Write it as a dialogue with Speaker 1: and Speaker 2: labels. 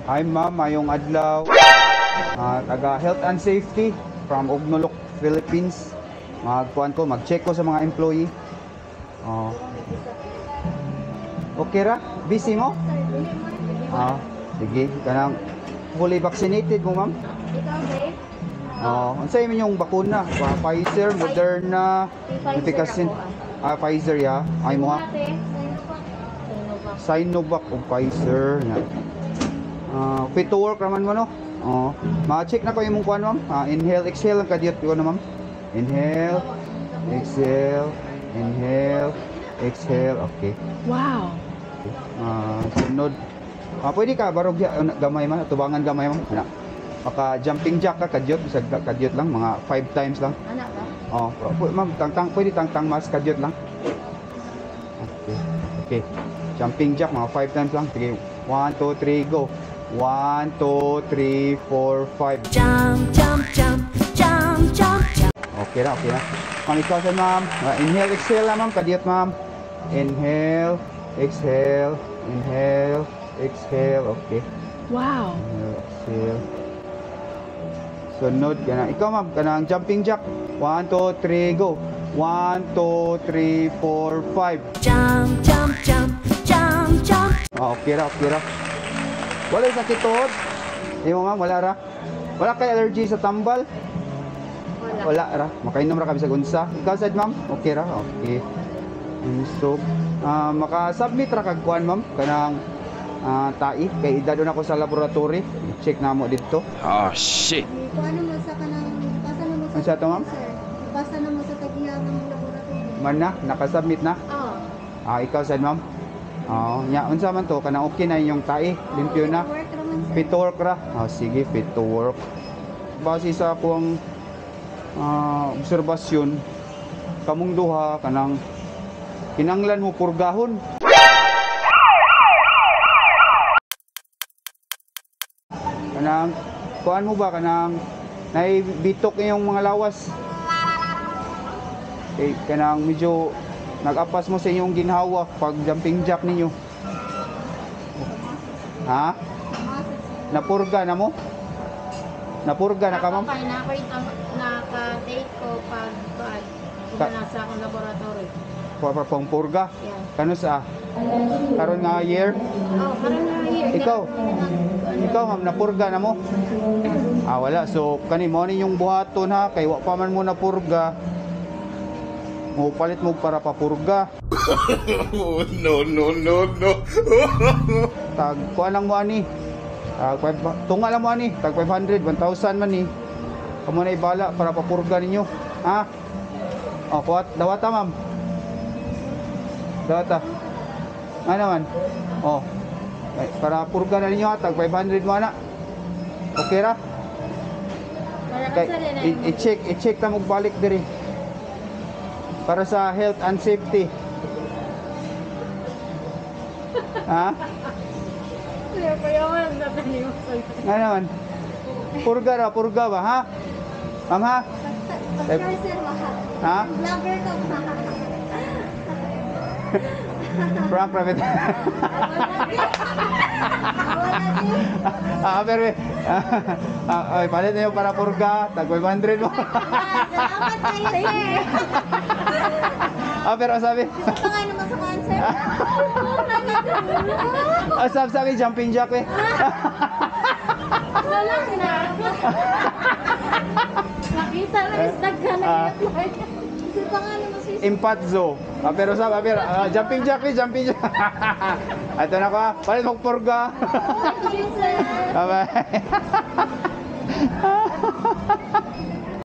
Speaker 1: Hi ma'am, mayong adlaw. Taga Health and Safety from Ognolok, Philippines. Mag-check ko sa mga employee. Okay ra? Busy mo? Sige. Kanang fully vaccinated mo ma'am? Unsay man yung bakuna? Pfizer, Moderna, Efficacy. Pfizer ya. Ay mo ha? Sinovac o Pfizer. Fit to work naman mo no? Ma-check na ko yung kuan ma'am. Inhale, exhale ang kadiyot ko na ma'am. Inhale, exhale, inhale, exhale. Okay.
Speaker 2: Wow.
Speaker 1: Sunod. Pwede ka barog gamay man, tubangan gamay man. Maka jumping jack ka kadiyot, bisag kadiyot lang mga 5 times lang.
Speaker 2: Anak ba?
Speaker 1: Ma'am, pwede tangtang mas kadiyot lang. Okay. Jumping jack mga 5 times lang. Sige. 1 2 3 go. 1 2 3 4 5.
Speaker 2: Jump, jump, jump, jump, jump, jump.
Speaker 1: Okay na. Ma'am, ikaw sa ma'am. Inhale, exhale lang ma'am. Kadiyot ma'am. Inhale, exhale, inhale, exhale. Okay.
Speaker 2: Wow.
Speaker 1: Inhale, exhale. Sunod ka na. Ikaw ma'am, kanang jumping jack. 1 2 3 go. 1 2 3 4 5.
Speaker 2: Jump, jump, jump, jump, jump.
Speaker 1: Okay ra. Wala sakit tuhod? Imo ma'am, wala ra? Wala kay allergy sa tambal? Wala ra. Makainom ra ka bisag unsa. Ikaw sad ma'am? Okay ra. Okay. So, maka-submit ra kag kuan ma'am kanang tai kay idadon ako sa laboratory. Check na mo dito.
Speaker 3: Oh shit.
Speaker 4: Paano mo sa kanang pasa na mo sa
Speaker 1: Unsa to ma'am?
Speaker 4: Pasa na mo sa tagiyang ng laboratory.
Speaker 1: Man na, naka-submit na. Ikaw sad ma'am. Nya unsa man to kanang okay na yung tai, limpyo na.
Speaker 4: Work raman sir.
Speaker 1: Fit to work ra. Sige, fit to work. Base sa akong obserbasyon, kamong duha kanang kinanglan mo purgahon. Kanang kuan mo ba kanang naibitok yung mga lawas. Kanang medyo nag-apas mo sa inyong ginhawa pag jumping jack ninyo. Ha? Napurga na mo? Napurga na ka ma'am?
Speaker 4: Okay, naka-date ko pag nasa akong laboratory.
Speaker 1: Pang purga?
Speaker 4: Yeah.
Speaker 1: Kano sa? Karon nga year?
Speaker 4: Karon nga year.
Speaker 1: Ikaw ma'am, napurga na mo? Wala. So kani mo ni yung buhaton ha, kay wa pa man mo napurga. Mo palit mo para papurga.
Speaker 3: No.
Speaker 1: Tag kuan lang mo ani. Tunga lang mo ani, tag 500, 1,000 man ni. Kamo na ibala para papurga ninyo. Ha? Kuat, dawata ma'am. Dawata. Ano man? Para purga na ninyo ha, tag 500 mo ana. Okay ra? I-check ta mo balik diri. Para sa health and safety. Ha? Ano man? Purga ba, ha? Ma'am, ha?
Speaker 4: Sir, mahal.
Speaker 1: Ha?
Speaker 4: Vlogger ko, mahal.
Speaker 1: Prank rabbit. Pero palit na yung para purga, tag 500 mo.
Speaker 4: Salamat kayo, sir.
Speaker 1: Pero sabi,
Speaker 4: Pangay naman sa concert.
Speaker 1: sabi jumping jack eh.
Speaker 4: Wala na. Nakita lang is daghan na Sir, pangay naman sa
Speaker 1: Impatzo. Pero sabi, jumping jack eh, jumping jack. Ito na ko ha, palit mo purga.
Speaker 4: sir.
Speaker 1: Bye-bye.